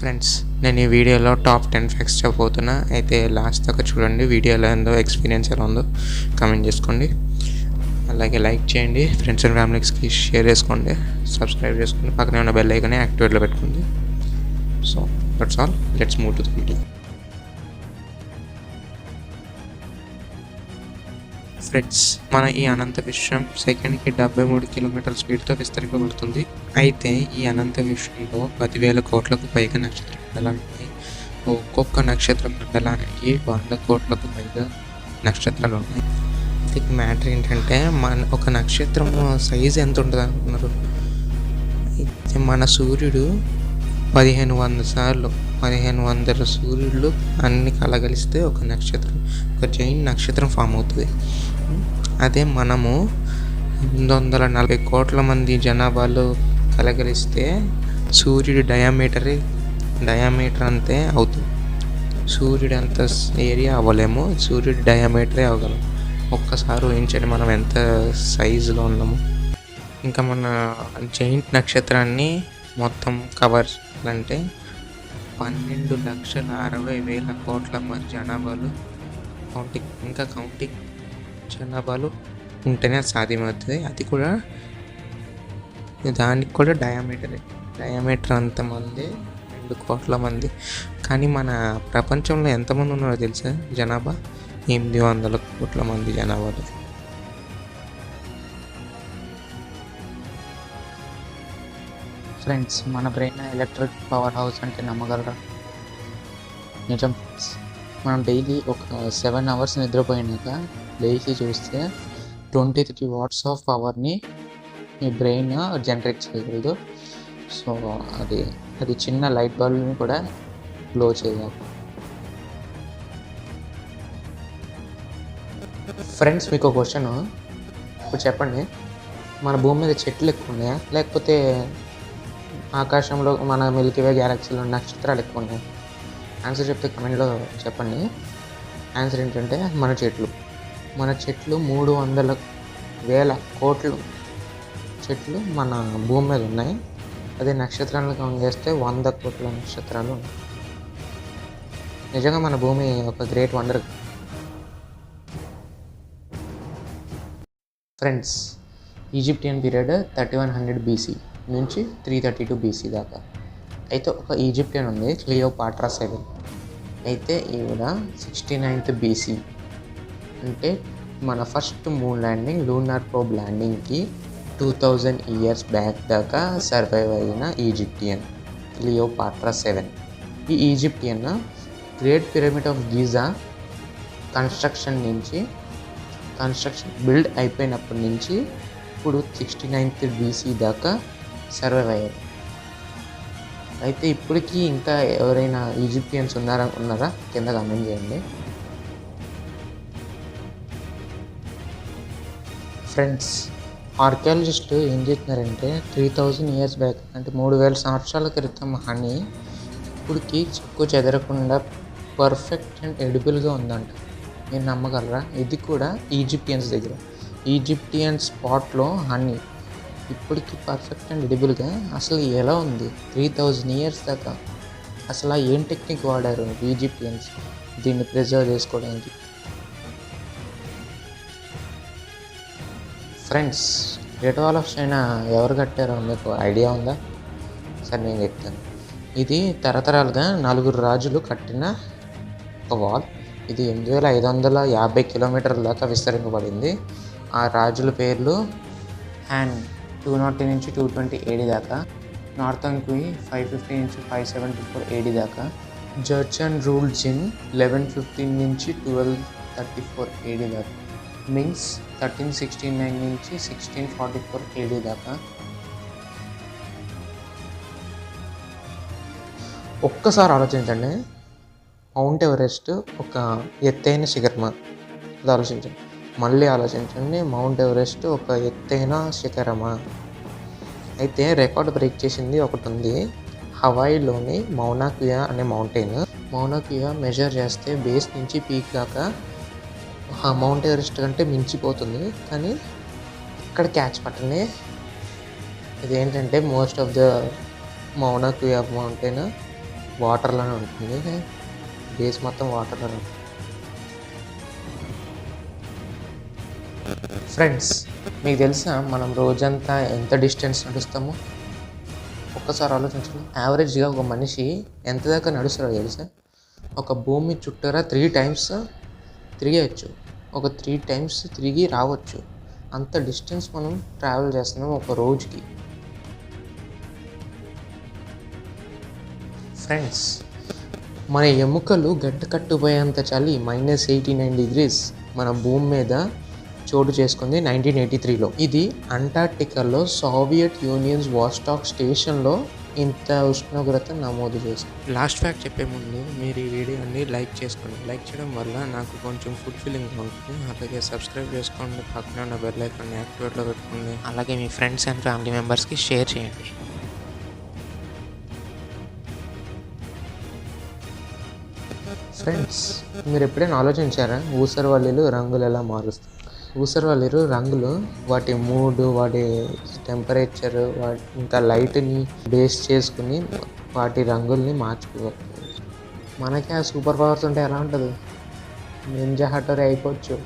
Friends, నేను ఈ వీడియోలో టాప్ 10 ఫ్యాక్ట్స్ చెప్పబోతున్నా. అయితే లాస్ట్ దాకా చూడండి. వీడియోలో ఏందో ఎక్స్పీరియన్స్ ఎలా ఉందో కామెంట్ చేసుకోండి. అలాగే లైక్ చేయండి, ఫ్రెండ్స్ అండ్ ఫ్యామిలీస్కి షేర్ చేసుకోండి, సబ్స్క్రైబ్ చేసుకోండి, పక్కనే ఉన్న బెల్ ఐకాన్ని యాక్టివేట్లో పెట్టుకోండి. So that's all, let's move to the video. Friends, మన ఈ అనంత విశ్వం సెకండ్కి 73 కిలోమీటర్ల స్పీడ్తో విస్తరింపబడుతుంది. అయితే ఈ అనంత విశ్వంలో 10,000 కోట్లకు పైగా నక్షత్ర మండలాలు ఉన్నాయి. ఒక్కొక్క నక్షత్ర మండలానికి 100 కోట్లకు పైగా నక్షత్రాలు ఉన్నాయి. ఇది మ్యాటర్ ఏంటంటే, ఒక నక్షత్రం సైజు ఎంత ఉంటుంది అనుకున్నారు? అయితే మన సూర్యుడు 1500 సూర్యుడు అన్ని కలగలిస్తే ఒక నక్షత్రం, ఒక జైంట్ నక్షత్రం ఫామ్ అవుతుంది. అదే మనము 840 కోట్ల మంది జనాభాలో కలగలిస్తే సూర్యుడి డయామీటర్ అంతే అవుతుంది. సూర్యుడు అంత ఏరియా అవ్వలేము, సూర్యుడి డయామీటరే అవ్వగలం. ఒక్కసారి ఊహించండి మనం ఎంత సైజులో ఉన్నాము. ఇంకా మన జైంట్ నక్షత్రాన్ని మొత్తం కవర్ అంటే 12,60,000 కోట్ల మంది జనాభాలు కౌంటింగ్ జనాభాలు ఉంటేనే సాధ్యమవుతుంది. అది కూడా దానికి కూడా డయామీటర్ అంతమంది 2 కోట్ల మంది. కానీ మన ప్రపంచంలో ఎంతమంది ఉన్నారో తెలుసా? జనాభా 800 కోట్ల మంది జనాభాలు. ఫ్రెండ్స్, మన బ్రెయిన్ ఎలక్ట్రిక్ పవర్ హౌస్ అంటే నమ్మగలరా? నిజం. మనం డైలీ ఒక 7 అవర్స్ నిద్రపోయినాక లేచి చూస్తే 23 వాట్స్ ఆఫ్ పవర్ని మీ బ్రెయిన్ జనరేట్ చేయగలదు. సో అది చిన్న లైట్ బల్బ్ని కూడా గ్లో చేయగలదు. ఫ్రెండ్స్, మీకు ఒక క్వశ్చన్. ఇప్పుడు చెప్పండి, మన భూమి మీద చెట్లు ఎక్కువ ఉన్నాయా, లేకపోతే ఆకాశంలో మన మిల్కీవే గ్యాలక్సీలో నక్షత్రాలు ఎక్కువ ఉన్నాయి? ఆన్సర్ చెప్తే కమెంట్లో చెప్పండి. ఆన్సర్ ఏంటంటే మన చెట్లు 300,000 కోట్లు చెట్లు మన భూమి మీద ఉన్నాయి. అదే నక్షత్రాలను కౌంట్ చేస్తే 100 కోట్ల నక్షత్రాలు ఉన్నాయి. నిజంగా మన భూమి ఒక great wonder. Friends, Egyptian period 3100 BC నుంచి 332 BC దాకా. అయితే ఒక ఈజిప్టియన్ ఉంది, క్లియోపాట్రా 7. అయితే ఈవిడ 69th BC అంటే మన first moon landing, lunar probe ల్యాండింగ్కి 2000 ఇయర్స్ బ్యాక్ దాకా సర్వైవ్ అయిన ఈజిప్టియన్ క్లియోపాట్రా 7. ఈ Egyptian great pyramid of Giza construction build అయిపోయినప్పటి నుంచి ఇప్పుడు 69th BC దాకా సర్వైవ్ అయ్యారు. అయితే ఇప్పటికీ ఇంకా ఎవరైనా ఈజిప్టియన్స్ ఉన్నారా కింద కామెంట్ చేయండి. ఫ్రెండ్స్, ఆర్కియాలజిస్టు ఏం చేస్తున్నారంటే 3000 ఇయర్స్ బ్యాక్ అంటే 3000 సంవత్సరాల క్రితం హనీ ఇప్పటికి చెక్కు చెదరకుండా పర్ఫెక్ట్ అండ్ ఎడిబుల్గా ఉందంట. మీరు నమ్మగలరా? ఇది కూడా ఈజిప్టియన్ స్పాట్లో హనీ ఇప్పటికి పర్ఫెక్ట్ అండ్ ఎడిబుల్గా అసలు ఎలా ఉంది? 3000 ఇయర్స్ దాకా అసలు ఏం టెక్నిక్ వాడారు ఈజిప్టియన్స్ దీన్ని ప్రిజర్వ్ చేసుకోవడానికి? Friends, great wall of China ఎవరు కట్టారో మీకు ఐడియా ఉందా? సరే, నేను చెప్తాను. ఇది తరతరాలుగా 4 రాజులు కట్టిన ఒక వాల్. ఇది 8550 కిలోమీటర్ల దాకా విస్తరింపబడింది. ఆ రాజుల పేర్లు: హ్యాన్ 290 నుంచి 220 AD దాకా, నార్థన్ క్వీ 550 నుంచి 574 AD దాకా, జర్చన్ రూల్ జిన్ 1115 నుంచి 1234 AD దాకా, మింగ్స్ 1369 నుంచి 1644 AD దాకా. ఒక్కసారి ఆలోచించండి, మౌంట్ ఎవరెస్ట్ ఒక ఎత్తైన శిఖరమా? అది ఆలోచించండి. మళ్ళీ ఆలోచించండి, మౌంట్ ఎవరెస్ట్ ఒక ఎత్తైన శిఖరమా? అయితే రికార్డ్ బ్రేక్ చేసింది ఒకటి ఉంది. హవాయిలోని మౌనా క్యా అనే మౌంటైన్ మెజర్ చేస్తే బేస్ నుంచి పీక్ దాకా మౌంట్ ఎవరెస్ట్ కంటే మించిపోతుంది. కానీ ఇక్కడ క్యాచ్ పట్టండి, ఇదేంటంటే మోస్ట్ ఆఫ్ ద మౌనా క్యా మౌంటైన్ వాటర్లోనే ఉంటుంది. బేస్ మొత్తం వాటర్లోనే ఉంటుంది. ఫ్రెండ్స్, మీకు తెలుసా మనం రోజంతా ఎంత డిస్టెన్స్ నడుస్తామో? ఒక్కసారి ఆలోచించండి. యావరేజ్గా ఒక మనిషి ఎంత దాకా నడుస్తాడో తెలుసా? ఒక భూమి చుట్టూరా 3 టైమ్స్ తిరిగేయచ్చు. ఒక 3 టైమ్స్ తిరిగి రావచ్చు. అంత డిస్టెన్స్ మనం ట్రావెల్ చేస్తున్నాం ఒక రోజుకి. ఫ్రెండ్స్, మన ఎముకలు గడ్డ కట్టుపోయేంత చలి -89 degrees మన భూమి మీద చోటు చేసుకుంది 1983లో. ఇది అంటార్క్టికాలో సోవియట్ యూనియన్స్ వాస్టాక్ స్టేషన్లో ఇంత ఉష్ణోగ్రత నమోదు చేస్తుంది. లాస్ట్ ఫ్యాక్ట్ చెప్పే ముందు మీరు ఈ వీడియోని లైక్ చేసుకోండి. లైక్ చేయడం వల్ల నాకు కొంచెం ఫుల్ఫిల్లింగ్ ఉంటుంది. అలాగే సబ్స్క్రైబ్ చేసుకోండి, పక్కన ఉన్న బెల్ ఐకాన్ని యాక్టివేట్లో పెట్టుకోండి. అలాగే మీ ఫ్రెండ్స్ అండ్ ఫ్యామిలీ మెంబర్స్కి షేర్ చేయండి. ఫ్రెండ్స్, మీరు ఎప్పుడైనా ఆలోచించారా ఊసరవల్లిలు రంగులు ఎలా మారుస్తాయి? ఊసరవల్లిలు రంగులు వాటి మూడ్, వాటి టెంపరేచర్, ఇంకా లైట్ని బేస్ చేసుకుని వాటి రంగుల్ని మార్చుకోవచ్చు. మనకి ఆ సూపర్ పవర్స్ ఉంటే ఎలా ఉంటుంది? నింజా హట్టోరీ అయిపోవచ్చు.